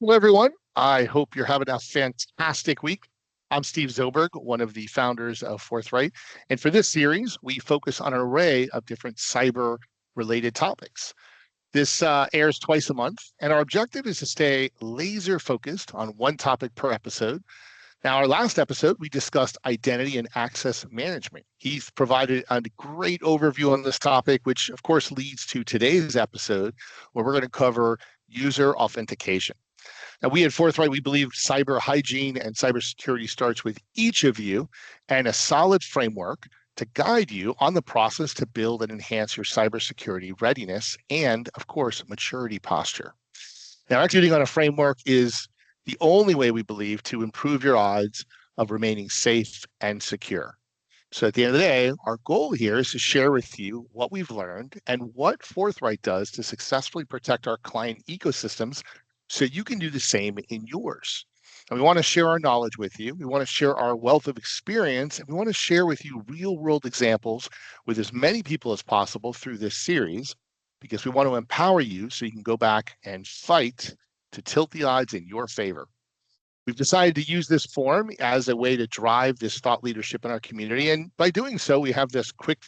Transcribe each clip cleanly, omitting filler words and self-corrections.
Hello, everyone. I hope you're having a fantastic week. I'm Steve Zoberg, one of the founders of Forthright. And for this series, we focus on an array of different cyber related topics. This airs twice a month, and our objective is to stay laser focused on one topic per episode. Now, our last episode, we discussed identity and access management. Heath provided a great overview on this topic, which of course leads to today's episode, where we're going to cover user authentication. Now, we at Forthright, we believe cyber hygiene and cybersecurity starts with each of you and a solid framework to guide you on the process to build and enhance your cybersecurity readiness and, of course, maturity posture. Now, executing on a framework is the only way we believe to improve your odds of remaining safe and secure. So at the end of the day, our goal here is to share with you what we've learned and what Forthright does to successfully protect our client ecosystems so you can do the same in yours. And we want to share our knowledge with you. We want to share our wealth of experience, and we want to share with you real world examples with as many people as possible through this series, because we want to empower you so you can go back and fight to tilt the odds in your favor. We've decided to use this forum as a way to drive this thought leadership in our community. And by doing so, we have this quick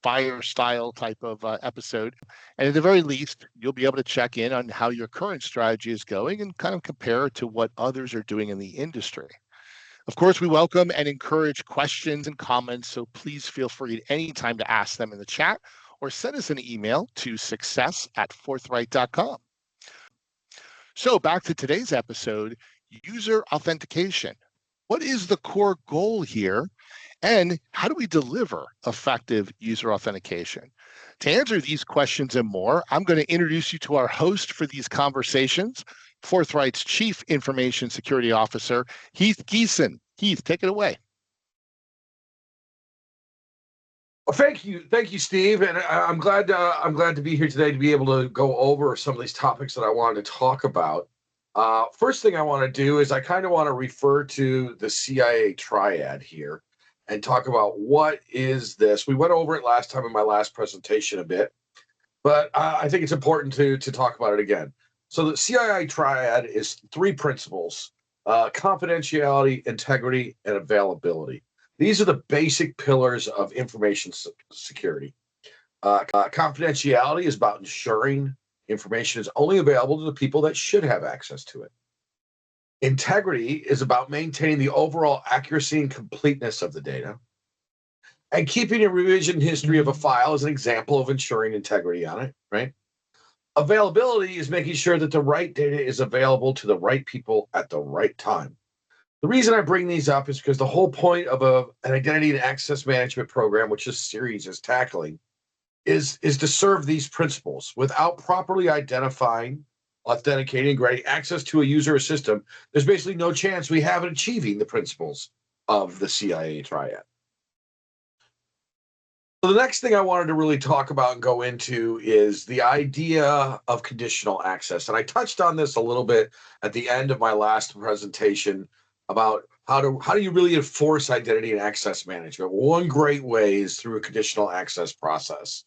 fire style type of episode. And at the very least, you'll be able to check in on how your current strategy is going and kind of compare it to what others are doing in the industry. Of course, we welcome and encourage questions and comments. So please feel free at any time to ask them in the chat or send us an email to success@forthright.com. So back to today's episode, user authentication. What is the core goal here? And how do we deliver effective user authentication? To answer these questions and more, I'm going to introduce you to our host for these conversations, Forthright's Chief Information Security Officer, Heath Geeson. Heath, take it away. Well, thank you, Steve, and I'm glad to be here today to be able to go over some of these topics that I wanted to talk about. First thing I want to do is I kind of want to refer to the CIA triad here and talk about what is this. We went over it last time in my last presentation a bit, but I think it's important to talk about it again. So the CIA triad is three principles: confidentiality, integrity, and availability. These are the basic pillars of information security. Confidentiality is about ensuring information is only available to the people that should have access to it. Integrity is about maintaining the overall accuracy and completeness of the data. And keeping a revision history of a file is an example of ensuring integrity on it, right? Availability is making sure that the right data is available to the right people at the right time. The reason I bring these up is because the whole point of an identity and access management program, which this series is tackling, is to serve these principles. Without properly identifying, authenticating, and granting access to a user or system, there's basically no chance we have in achieving the principles of the CIA triad. So the next thing I wanted to really talk about and go into is the idea of conditional access. And I touched on this a little bit at the end of my last presentation about how do you really enforce identity and access management. One great way is through a conditional access process.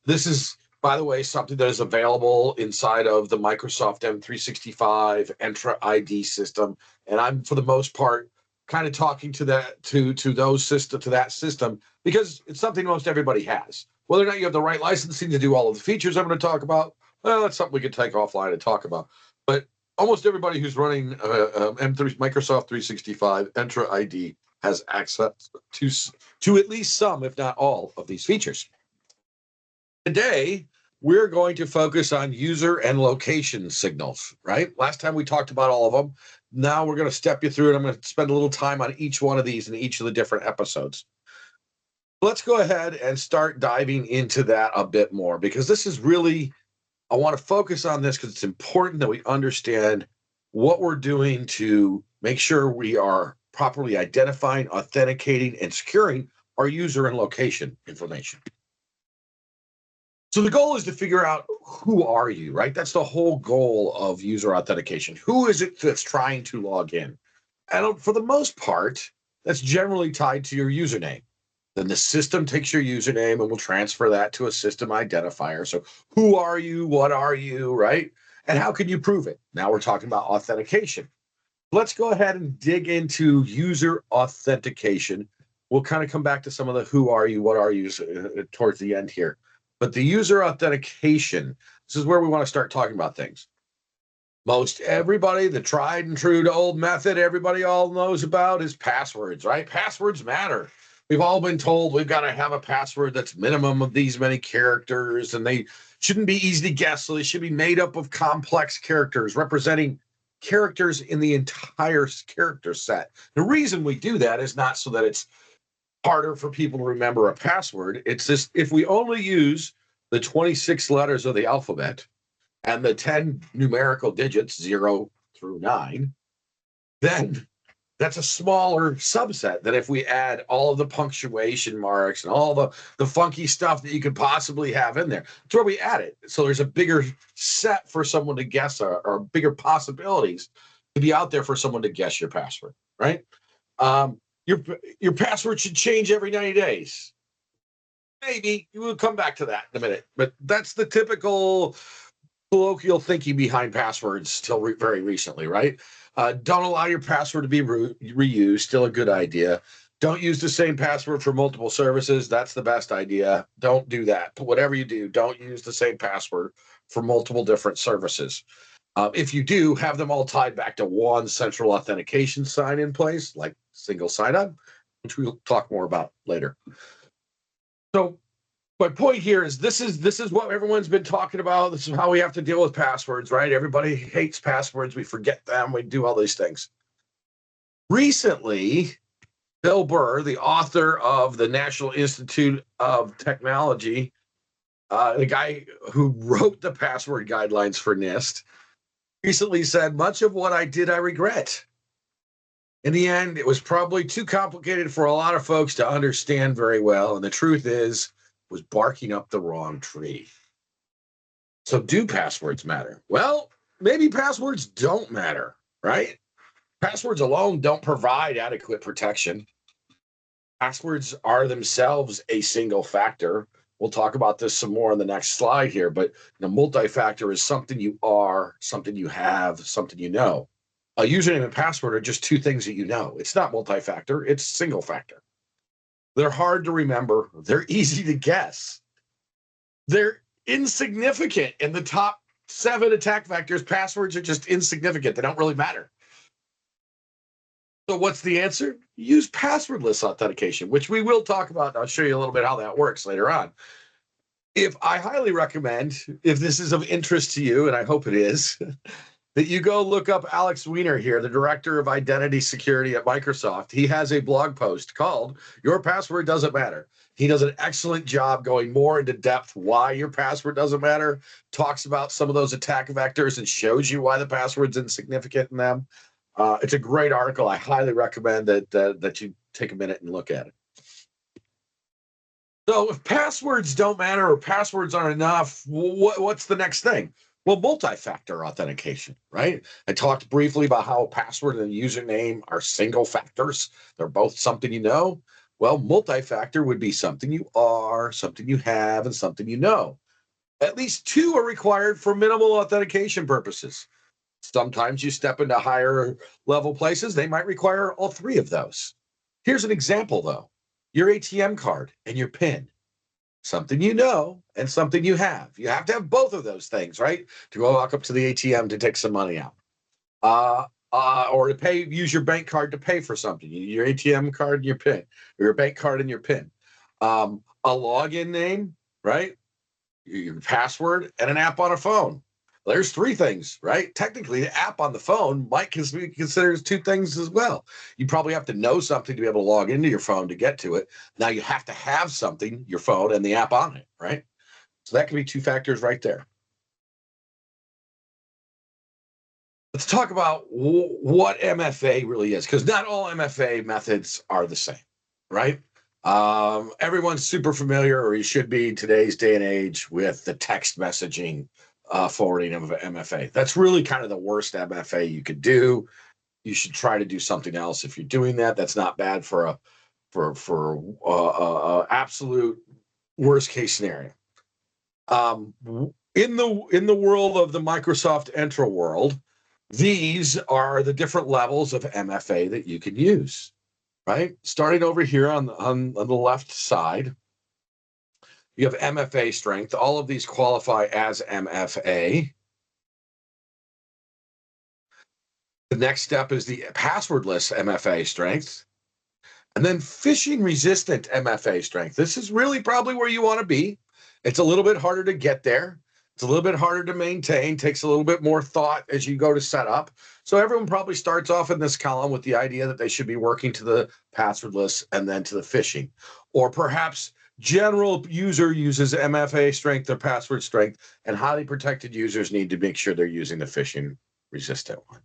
This is, by the way, something that is available inside of the Microsoft M365 Entra ID system, and I'm for the most part kind of talking to that to that system because it's something most everybody has. Whether or not you have the right licensing to do all of the features I'm going to talk about, well, that's something we can take offline and talk about. But almost everybody who's running Microsoft 365 Entra ID has access to at least some, if not all, of these features. Today, we're going to focus on user and location signals, right? Last time we talked about all of them. Now we're going to step you through it. I'm going to spend a little time on each one of these in each of the different episodes. Let's go ahead and start diving into that a bit more, because this is really, I want to focus on this because it's important that we understand what we're doing to make sure we are properly identifying, authenticating, and securing our user and location information. So the goal is to figure out who are you, right? That's the whole goal of user authentication. Who is it that's trying to log in? And for the most part, that's generally tied to your username. Then the system takes your username and will transfer that to a system identifier. So who are you? What are you, right? And how can you prove it? Now we're talking about authentication. Let's go ahead and dig into user authentication. We'll kind of come back to some of the who are you, what are you towards the end here. But the user authentication, this is where we want to start talking about things. Most everybody, the tried and true to old method everybody all knows about is passwords, right? Passwords matter. We've all been told we've got to have a password that's minimum of these many characters, and they shouldn't be easy to guess. So they should be made up of complex characters representing characters in the entire character set. The reason we do that is not so that it's harder for people to remember a password. It's just if we only use the 26 letters of the alphabet and the 10 numerical digits, 0 through 9, then that's a smaller subset than if we add all of the punctuation marks and all the funky stuff that you could possibly have in there. That's where we add it. So there's a bigger set for someone to guess or bigger possibilities to be out there for someone to guess your password, right? Your password should change every 90 days. Maybe. We'll come back to that in a minute. But that's the typical colloquial thinking behind passwords till very recently, right? Don't allow your password to be reused. Still a good idea. Don't use the same password for multiple services. That's the best idea. Don't do that. But whatever you do, don't use the same password for multiple different services. If you do, have them all tied back to one central authentication sign in place, like single sign-up, which we'll talk more about later. So my point here is this is what everyone's been talking about. This is how we have to deal with passwords, right? Everybody hates passwords. We forget them. We do all these things. Recently, Bill Burr, the author of the National Institute of Technology, the guy who wrote the password guidelines for NIST, recently said, much of what I did, I regret. In the end, it was probably too complicated for a lot of folks to understand very well. And the truth is, was barking up the wrong tree. So do passwords matter? Well, maybe passwords don't matter, right? Passwords alone don't provide adequate protection. Passwords are themselves a single factor. We'll talk about this some more on the next slide here, but multi-factor is something you are, something you have, something you know. A username and password are just two things that you know. It's not multi-factor, it's single factor. They're hard to remember. They're easy to guess. They're insignificant. In the top 7 attack vectors, passwords are just insignificant. They don't really matter. So what's the answer? Use passwordless authentication, which we will talk about. I'll show you a little bit how that works later on. If I highly recommend, if this is of interest to you, and I hope it is, that you go look up Alex Weiner here, the director of identity security at Microsoft. He has a blog post called Your Password Doesn't Matter. He does an excellent job going more into depth why your password doesn't matter, talks about some of those attack vectors and shows you why the password's insignificant in them. It's a great article. I highly recommend that you take a minute and look at it. So if passwords don't matter or passwords aren't enough, what's the next thing? Well, multi-factor authentication, right? I talked briefly about how a password and a username are single factors. They're both something you know. Well, multi-factor would be something you are, something you have, and something you know. At least 2 are required for minimal authentication purposes. Sometimes you step into higher level places, they might require all 3 of those. Here's an example, though. Your ATM card and your PIN. Something you know and something you have. You have to have both of those things, right? To go walk up to the ATM to take some money out. Or to use your bank card to pay for something. Your ATM card and your PIN, or your bank card and your PIN. A login name, right? Your password and an app on a phone. There's 3 things, right? Technically, the app on the phone might be considered as 2 things as well. You probably have to know something to be able to log into your phone to get to it. Now you have to have something, your phone and the app on it, right? So that could be 2 factors right there. Let's talk about what MFA really is, because not all MFA methods are the same, right? Everyone's super familiar, or you should be in today's day and age, with the text messaging forwarding of MFA. That's really kind of the worst MFA you could do. You should try to do something else if you're doing that. That's not bad for absolute worst case scenario. In the world of the Microsoft Entra world, these are the different levels of MFA that you can use, right? Starting over here on the left side, you have MFA strength. All of these qualify as MFA. The next step is the passwordless MFA strength. And then phishing resistant MFA strength. This is really probably where you want to be. It's a little bit harder to get there. It's a little bit harder to maintain, takes a little bit more thought as you go to set up. So everyone probably starts off in this column with the idea that they should be working to the passwordless and then to the phishing. Or perhaps general user uses MFA strength or password strength, and highly protected users need to make sure they're using the phishing resistant one.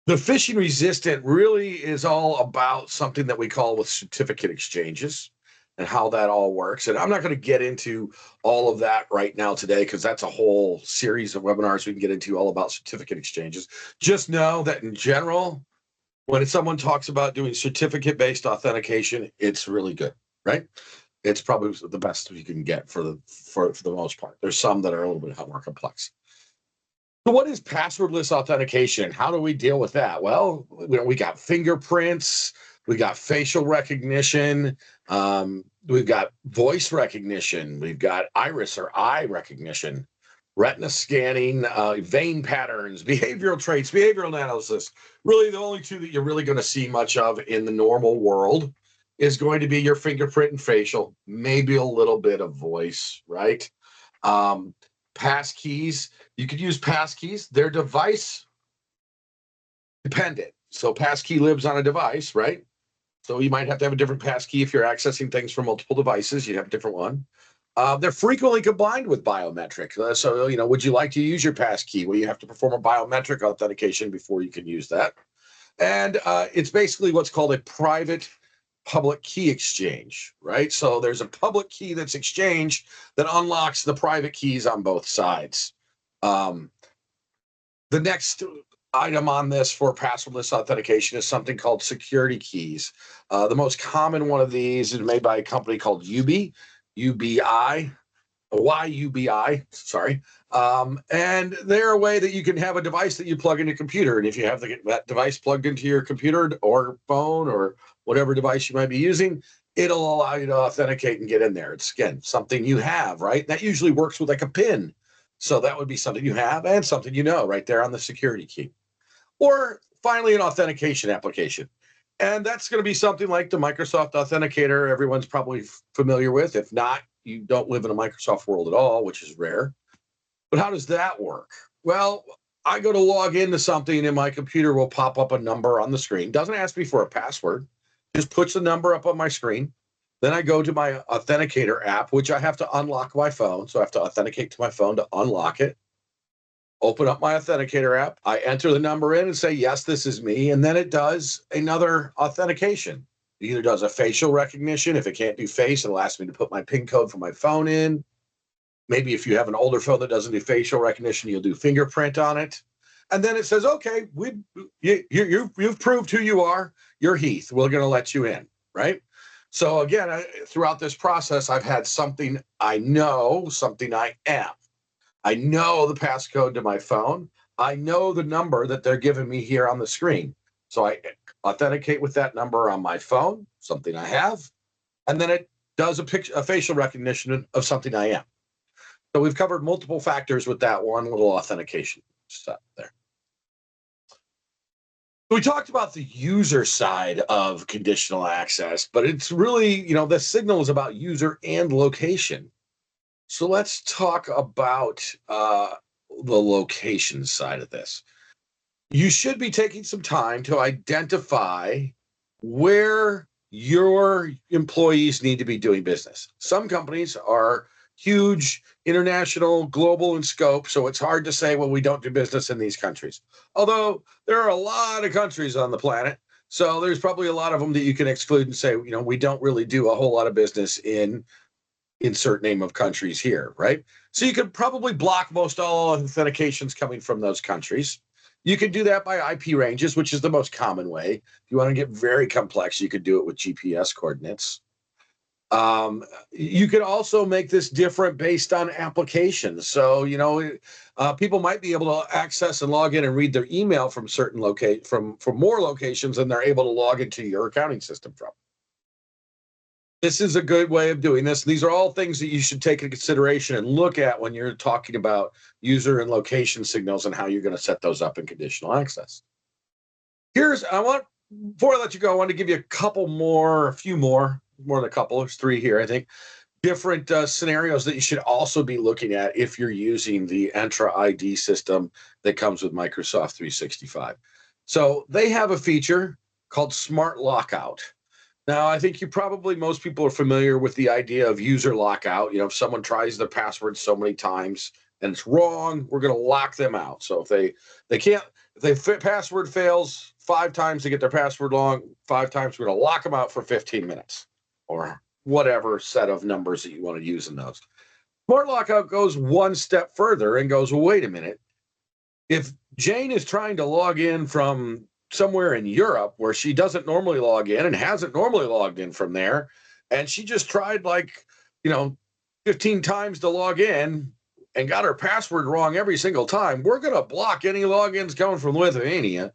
The phishing resistant really is all about something that we call with certificate exchanges and how that all works. And I'm not going to get into all of that right now today, because that's a whole series of webinars we can get into all about certificate exchanges. Just know that in general, when someone talks about doing certificate-based authentication, it's really good, right? It's probably the best you can get for the most part. There's some that are a little bit more complex. So what is passwordless authentication? How do we deal with that? Well, we got fingerprints, we got facial recognition, we've got voice recognition, we've got iris or eye recognition, retina scanning, vein patterns, behavioral traits, behavioral analysis. Really, the only two that you're really going to see much of in the normal world is going to be your fingerprint and facial, maybe a little bit of voice, right? Passkeys, you could use passkeys. They're device dependent. So passkey lives on a device, right? So you might have to have a different passkey if you're accessing things from multiple devices. You have a different one. They're frequently combined with biometric. So, would you like to use your passkey? Well, you have to perform a biometric authentication before you can use that. And it's basically what's called a private public key exchange, right? So there's a public key that's exchanged that unlocks the private keys on both sides. The next item on this for passwordless authentication is something called security keys. The most common one of these is made by a company called YUBI, sorry. And they're a way that you can have a device that you plug into your computer. And if you have that device plugged into your computer or phone or whatever device you might be using, it'll allow you to authenticate and get in there. It's, again, something you have, right? That usually works with like a PIN. So that would be something you have and something right there on the security key. Or finally, an authentication application. And that's going to be something like the Microsoft Authenticator everyone's probably familiar with. If not, you don't live in a Microsoft world at all, which is rare. But how does that work? Well, I go to log into something and my computer will pop up a number on the screen. Doesn't ask me for a password, just puts the number up on my screen. Then I go to my Authenticator app, which I have to unlock my phone. So I have to authenticate to my phone to unlock it. Open up my Authenticator app. I enter the number in and say, yes, this is me. And then it does another authentication. It either does a facial recognition. If it can't do face, it'll ask me to put my PIN code for my phone in. Maybe if you have an older phone that doesn't do facial recognition, you'll do fingerprint on it. And then it says, okay, you've proved who you are. You're Heath. We're going to let you in, right? So again, throughout this process, I've had something I know, something I am. I know the passcode to my phone. I know the number that they're giving me here on the screen. So I authenticate with that number on my phone, something I have, and then it does a facial recognition of something I am. So we've covered multiple factors with that one little authentication step there. We talked about the user side of conditional access, but it's really, the signal is about user and location. So let's talk about the location side of this. You should be taking some time to identify where your employees need to be doing business. Some companies are huge, international, global in scope, so it's hard to say, well, we don't do business in these countries. Although there are a lot of countries on the planet, so there's probably a lot of them that you can exclude and say, we don't really do a whole lot of business in insert name of countries here, right? So you could probably block most all authentications coming from those countries. You can do that by IP ranges, which is the most common way. If you want to get very complex, you could do it with GPS coordinates. You can also make this different based on applications. So, people might be able to access and log in and read their email from certain from more locations than they're able to log into your accounting system from. This is a good way of doing this. These are all things that you should take into consideration and look at when you're talking about user and location signals and how you're going to set those up in conditional access. Before I let you go, I want to give you a few more than a couple, there's three here, I think, different scenarios that you should also be looking at if you're using the Entra ID system that comes with Microsoft 365. So they have a feature called Smart Lockout. Now, I think most people are familiar with the idea of user lockout. If someone tries their password so many times and it's wrong, we're going to lock them out. So if password fails 5 times to get their password wrong, 5 times, we're going to lock them out for 15 minutes or whatever set of numbers that you want to use in those. Smart Lockout goes one step further and goes, well, wait a minute. If Jane is trying to log in from somewhere in Europe where she doesn't normally log in and hasn't normally logged in from there, and she just tried 15 times to log in and got her password wrong every single time, we're going to block any logins coming from Lithuania.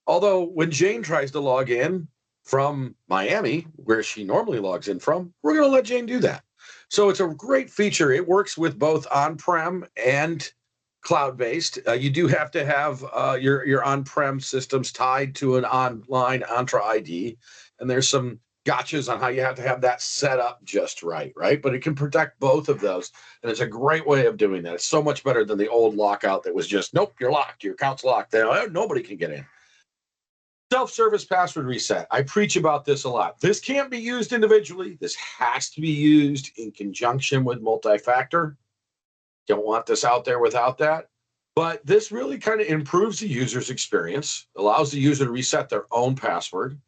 Although when Jane tries to log in from Miami, where she normally logs in from, we're going to let Jane do that. So it's a great feature. It works with both on-prem and cloud-based. You do have to have your on-prem systems tied to an online Entra ID, and there's some gotchas on how you have to have that set up just right? But it can protect both of those, and it's a great way of doing that. It's so much better than the old lockout that was just, nope, you're locked, your account's locked. Nobody can get in. Self-service password reset. I preach about this a lot. This can't be used individually. This has to be used in conjunction with multi-factor. Don't want this out there without that. But this really kind of improves the user's experience, allows the user to reset their own password.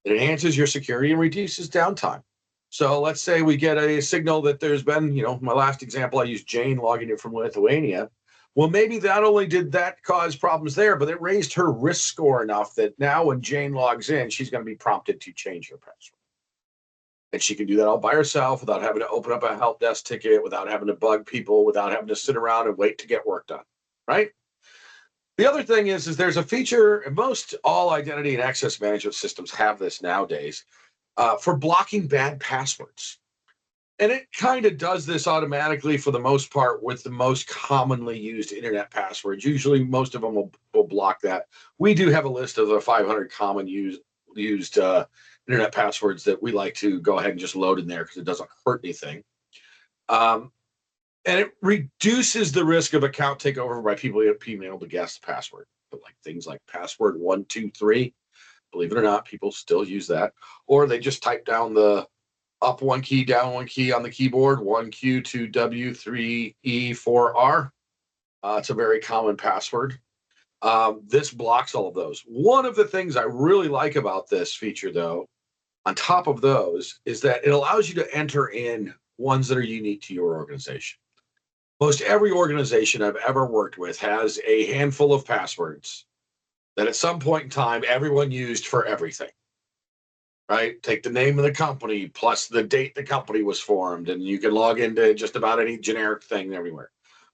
It enhances your security and reduces downtime. So let's say we get a signal that there's been, my last example, I used Jane logging in from Lithuania. Well, maybe not only did that cause problems there, but it raised her risk score enough that now when Jane logs in, she's going to be prompted to change her password. And she can do that all by herself without having to open up a help desk ticket, without having to bug people, without having to sit around and wait to get work done, right? The other thing is there's a feature, and most all identity and access management systems have this nowadays, for blocking bad passwords. And it kind of does this automatically for the most part with the most commonly used internet passwords. Usually most of them will block that. We do have a list of the 500 common used internet passwords that we like to go ahead and just load in there because it doesn't hurt anything. And it reduces the risk of account takeover by people being able to guess the password. But things like password 123, believe it or not, people still use that. Or they just type down the up one key, down one key on the keyboard, 1Q, 2W, 3E, 4R. It's a very common password. This blocks all of those. One of the things I really like about this feature, though, on top of those, is that it allows you to enter in ones that are unique to your organization. Most every organization I've ever worked with has a handful of passwords that at some point in time, everyone used for everything. Right? Take the name of the company plus the date the company was formed, and you can log into just about any generic thing everywhere.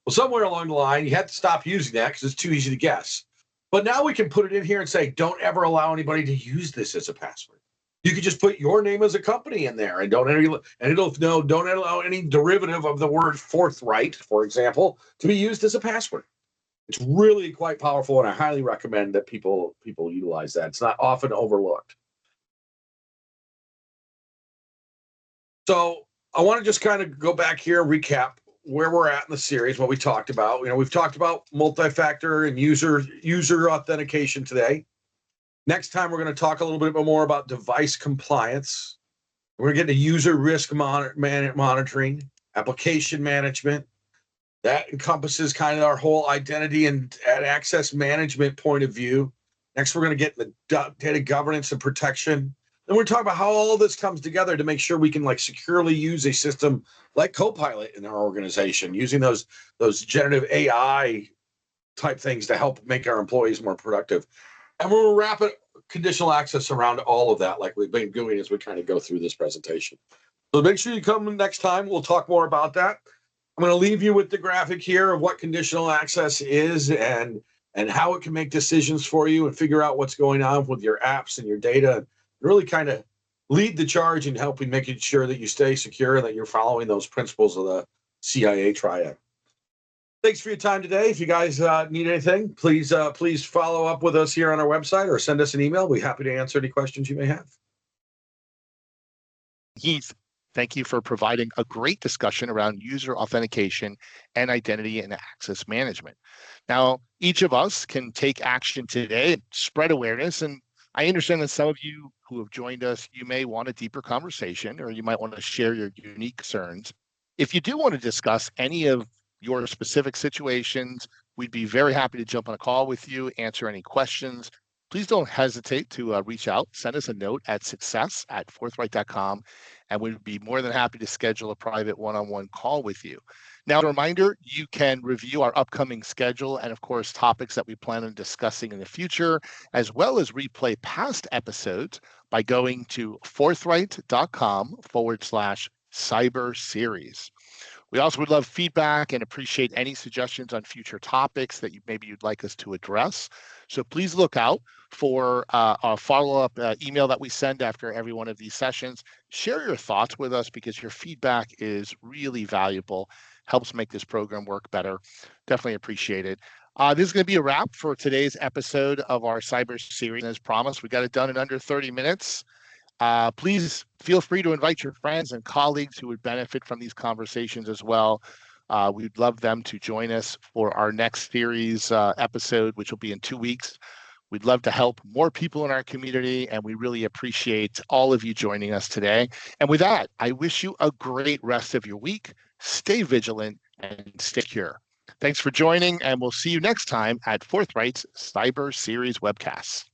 Well, somewhere along the line, you had to stop using that because it's too easy to guess. But now we can put it in here and say, don't ever allow anybody to use this as a password. You could just put your name as a company in there, and don't allow any derivative of the word Forthright, for example, to be used as a password. It's really quite powerful, and I highly recommend that people utilize that. It's not often overlooked. So I want to just kind of go back here and recap where we're at in the series, what we talked about. We've talked about multi-factor and user authentication today. Next time, we're going to talk a little bit more about device compliance. We're going to get to user risk monitoring, application management. That encompasses kind of our whole identity and access management point of view. Next, we're going to get the data governance and protection. Then we're talking about how all of this comes together to make sure we can securely use a system like Copilot in our organization, using those generative AI type things to help make our employees more productive. And we'll wrap it conditional access around all of that, like we've been doing as we kind of go through this presentation. So make sure you come next time. We'll talk more about that. I'm going to leave you with the graphic here of what conditional access is and how it can make decisions for you and figure out what's going on with your apps and your data, and really kind of lead the charge in helping making sure that you stay secure and that you're following those principles of the CIA triad. Thanks for your time today. If you guys need anything, please follow up with us here on our website or send us an email. We'll be happy to answer any questions you may have. Heath, thank you for providing a great discussion around user authentication and identity and access management. Now, each of us can take action today and spread awareness. And I understand that some of you who have joined us, you may want a deeper conversation or you might want to share your unique concerns. If you do want to discuss any of your specific situations, we'd be very happy to jump on a call with you, answer any questions. Please don't hesitate to reach out, send us a note at success@forthright.com, and we'd be more than happy to schedule a private one-on-one call with you. Now, as a reminder, you can review our upcoming schedule and, of course, topics that we plan on discussing in the future, as well as replay past episodes by going to forthright.com/cyber series. We also would love feedback and appreciate any suggestions on future topics that maybe you'd like us to address. So please look out for a follow-up email that we send after every one of these sessions. Share your thoughts with us because your feedback is really valuable, helps make this program work better. Definitely appreciate it. This is going to be a wrap for today's episode of our cyber series. As promised, we got it done in under 30 minutes. Please feel free to invite your friends and colleagues who would benefit from these conversations as well. We'd love them to join us for our next series episode, which will be in 2 weeks. We'd love to help more people in our community, and we really appreciate all of you joining us today. And with that, I wish you a great rest of your week. Stay vigilant and stay secure. Thanks for joining, and we'll see you next time at Forthright's Cyber Series webcasts.